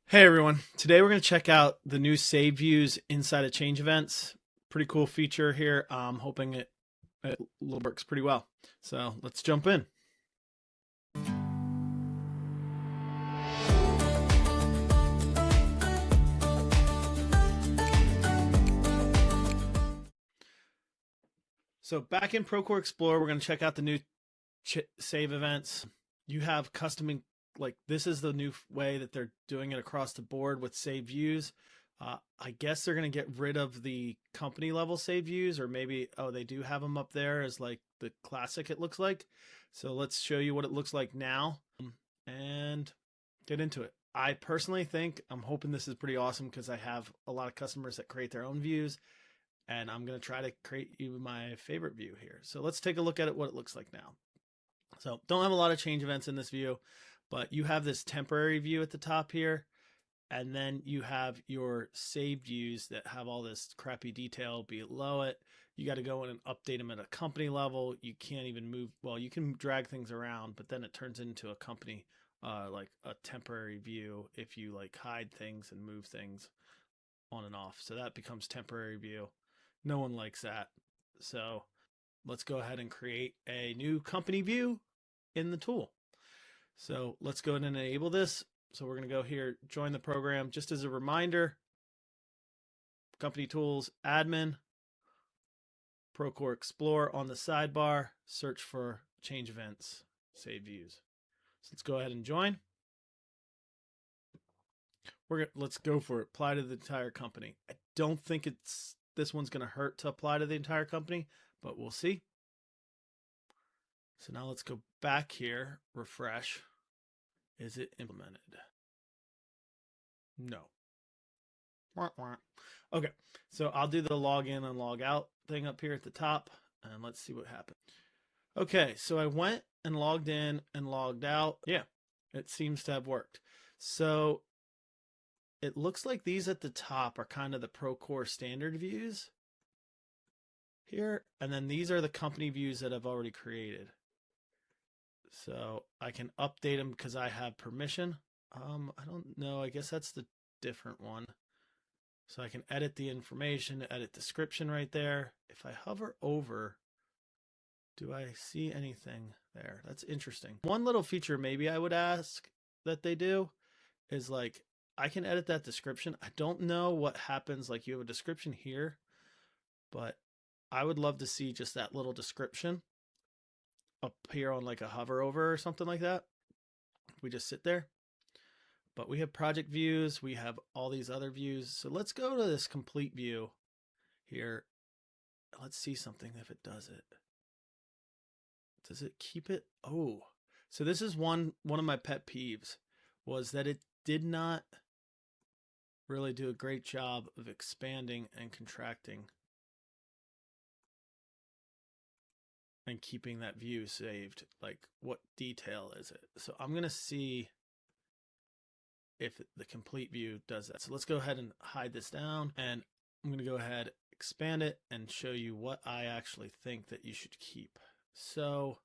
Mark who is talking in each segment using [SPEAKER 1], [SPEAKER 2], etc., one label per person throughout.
[SPEAKER 1] Hey everyone, today we're going to check out the new save views inside of change events. Pretty cool feature here. I'm hoping it works pretty well. So let's jump in. So back in Procore Explorer, we're going to check out the new save events. You have custom, like this is the new way that they're doing it across the board with save views. I guess they're going to get rid of the company level save views, or maybe, oh, they do have them up there as like the classic, it looks like. So let's show you what it looks like now and get into it. I personally think, I'm hoping this is pretty awesome because I have a lot of customers that create their own views, and I'm going to try to create you my favorite view here. So let's take a look at it, what it looks like now. So don't have a lot of change events in this view, but you have this temporary view at the top here. And then you have your save views that have all this crappy detail below it. You got to go in and update them at a company level. You can't even move. Well, you can drag things around, but then it turns into a company, like a temporary view if you like hide things and move things on and off. So that becomes temporary view. No one likes that. So let's go ahead and create a new company view in the tool. So let's go ahead and enable this. So we're going to go here, join the program. Just as a reminder, company tools, admin, Procore Explorer on the sidebar, search for change events, save views. So let's go ahead and join. Let's go for it. Apply to the entire company. I don't think this one's going to hurt to apply to the entire company, but we'll see. So now let's go back here, refresh. Is it implemented? No. Okay, so I'll do the login and log out thing up here at the top, and let's see what happens. Okay, so I went and logged in and logged out. Yeah, it seems to have worked. So it looks like these at the top are kind of the Procore standard views here, and then these are the company views that I've already created. So I can update them because I have permission. I don't know. I guess that's the different one. So I can edit the information, edit description right there. If I hover over, do I see anything there? That's interesting. One little feature maybe I would ask that they do is like, I can edit that description. I don't know what happens. Like you have a description here, but I would love to see just that little description up here on like a hover over or something like that. We just sit there. But we have project views. We have all these other views. So let's go to this complete view here. Let's see something if it does it. Does it keep it? Oh, so this is one of my pet peeves was that it did not really do a great job of expanding and contracting and keeping that view saved. Like what detail is it? So I'm going to see if the complete view does that. So let's go ahead and hide this down, and I'm going to go ahead, expand it, and show you what I actually think that you should keep. So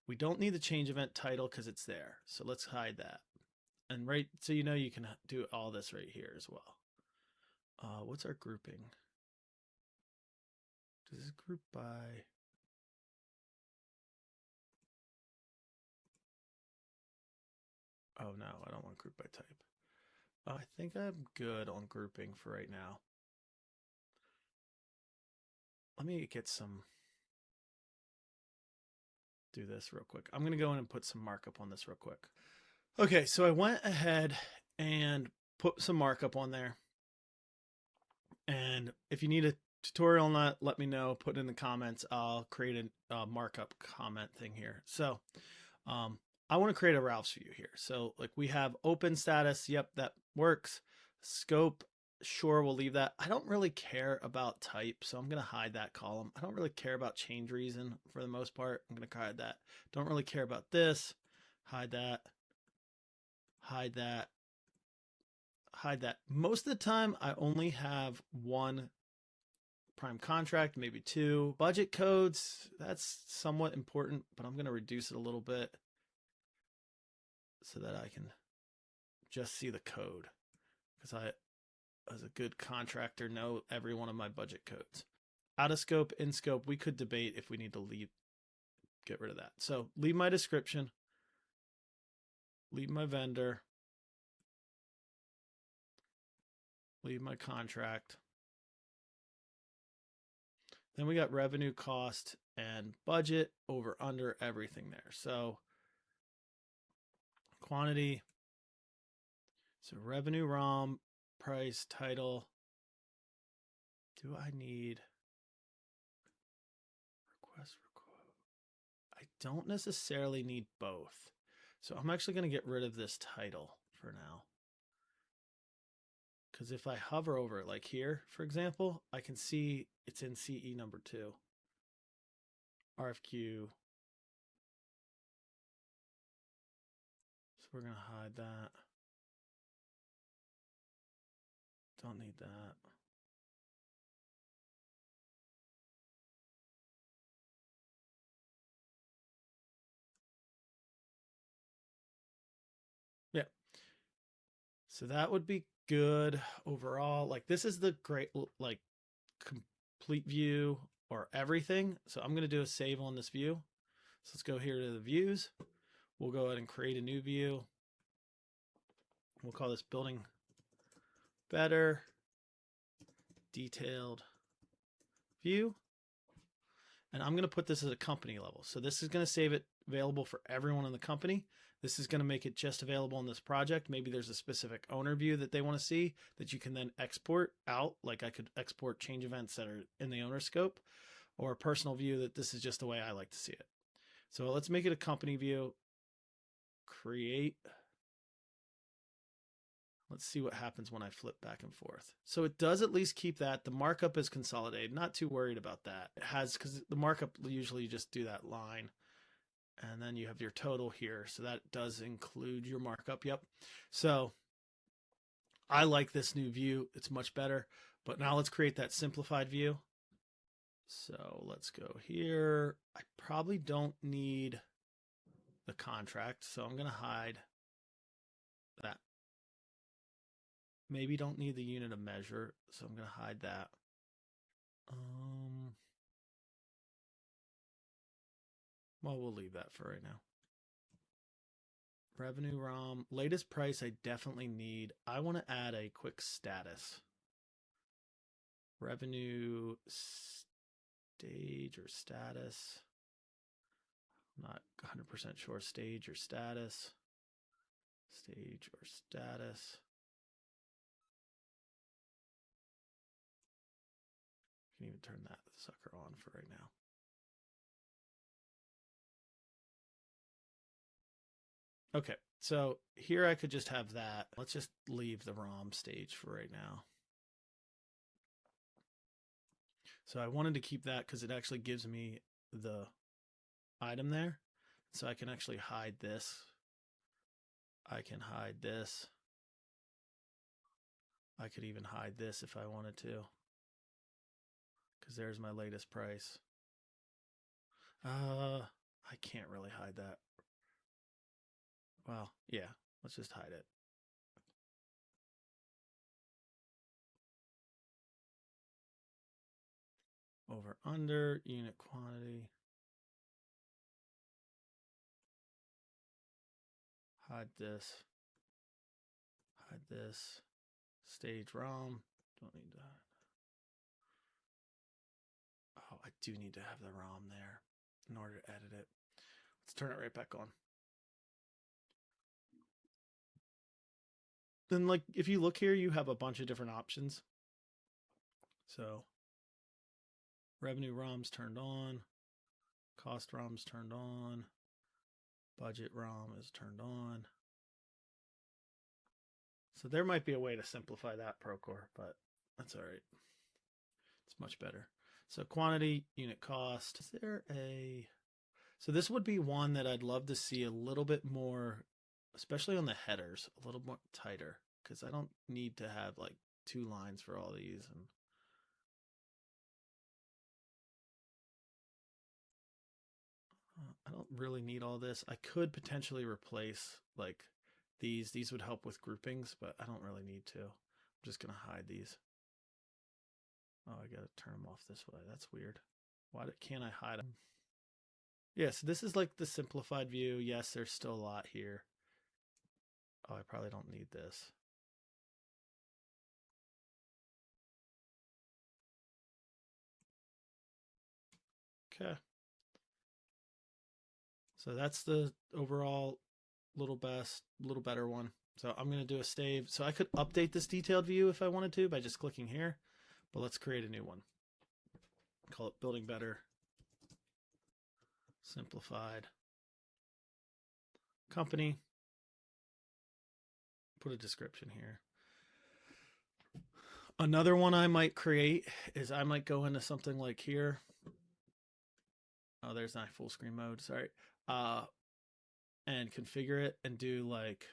[SPEAKER 1] we don't need the change event title because it's there. So let's hide that. And right, so you know you can do all this right here as well. What's our grouping? Does this group by? Oh no, I don't want group by type. I think I'm good on grouping for right now. Let me get some, do this real quick. I'm going to go in and put some markup on this real quick. Okay, so I went ahead and put some markup on there. And if you need a tutorial on that, let me know. Put it in the comments. I'll create a markup comment thing here. So I want to create a Ralph's view here. So like we have open status. Yep, that works. Scope, sure, we'll leave that. I don't really care about type, so I'm going to hide that column. I don't really care about change reason for the most part. I'm going to hide that. Don't really care about this. Hide that. Hide that. Hide that. Most of the time, I only have one prime contract, maybe two. Budget codes, that's somewhat important, but I'm going to reduce it a little bit so that I can just see the code. because I, as a good contractor, know every one of my budget codes. Out of scope, in scope, we could debate if we need to get rid of that. So leave my description, leave my vendor, leave my contract. Then we got revenue, cost, and budget, over, under, everything there. So quantity, so revenue, ROM, price, title. Do I need request for quote? I don't necessarily need both. So I'm actually going to get rid of this title for now. Because if I hover over it, like here, for example, I can see it's in CE number 2. RFQ. So we're going to hide that. Don't need that. Yeah. So that would be good overall. Like this is the great, like complete view or everything. So I'm going to do a save on this view. So let's go here to the views. We'll go ahead and create a new view. We'll call this building better detailed view. And I'm going to put this at a company level. So this is going to save it available for everyone in the company. This is going to make it just available in this project. Maybe there's a specific owner view that they want to see that you can then export out. Like I could export change events that are in the owner scope, or a personal view that this is just the way I like to see it. So let's make it a company view. Create. Let's see what happens when I flip back and forth. So it does at least keep that. The markup is consolidated. Not too worried about that. It has, because the markup, usually you just do that line. And then you have your total here. So that does include your markup. Yep. So I like this new view. It's much better. But now let's create that simplified view. So let's go here. I probably don't need the contract. So I'm going to hide that. Maybe don't need the unit of measure, so I'm going to hide that. Well, we'll leave that for right now. Revenue ROM, latest price I definitely need. I want to add a quick status. Revenue stage or status. I'm not 100% sure. Stage or status. Stage or status. You can even turn that sucker on for right now. Okay, so here I could just have that. Let's just leave the ROM stage for right now. So I wanted to keep that because it actually gives me the item there. So I can actually hide this. I can hide this. I could even hide this if I wanted to, because there's my latest price. I can't really hide that. Well, yeah, let's just hide it. Over, under, unit quantity. Hide this. Hide this. Stage ROM. Don't need that. Oh, I do need to have the ROM there in order to edit it. Let's turn it right back on. Then, like, if you look here, you have a bunch of different options. So revenue ROM's turned on, cost ROM's turned on, budget ROM is turned on. So there might be a way to simplify that, Procore, but that's all right. It's much better. So quantity, unit cost. Is there a... So this would be one that I'd love to see a little bit more, especially on the headers, a little more tighter, because I don't need to have like 2 lines for all these. And I don't really need all this. I could potentially replace like these. These would help with groupings, but I don't really need to. just going to hide these. Oh, I got to turn them off this way. That's weird. Why can't I hide them? Yeah, so this is like the simplified view. Yes, there's still a lot here. Oh, I probably don't need this. Okay. So that's the overall little better one. So I'm going to do a save. So I could update this detailed view if I wanted to by just clicking here, but let's create a new one. Call it Building Better, Simplified, Company. Put a description here. Another one I might create is I might go into something like here. Oh, there's not full screen mode. Sorry. And configure it and do like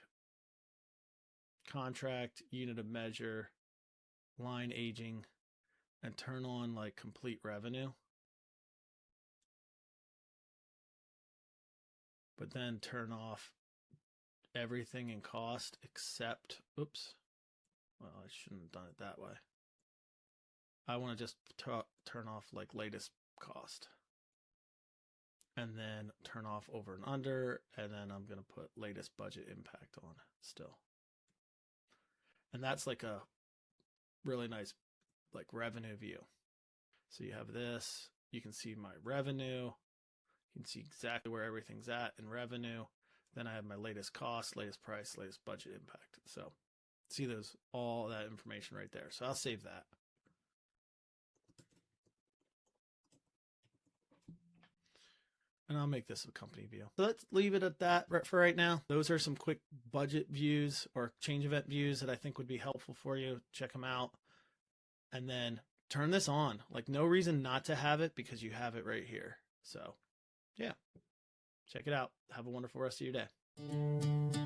[SPEAKER 1] contract, unit of measure, line aging, and turn on like complete revenue. But then turn off everything in cost except, oops. Well, I shouldn't have done it that way. I want to just turn off like latest cost. And then turn off over and under. And then I'm going to put latest budget impact on still. And that's like a really nice like revenue view. So you have this, you can see my revenue. You can see exactly where everything's at in revenue. Then I have my latest cost, latest price, latest budget impact. So see those, all that information right there. So I'll save that. And I'll make this a company view. So let's leave it at that for right now. Those are some quick budget views or change event views that I think would be helpful for you. Check them out. And then turn this on. Like no reason not to have it because you have it right here. So yeah, check it out. Have a wonderful rest of your day.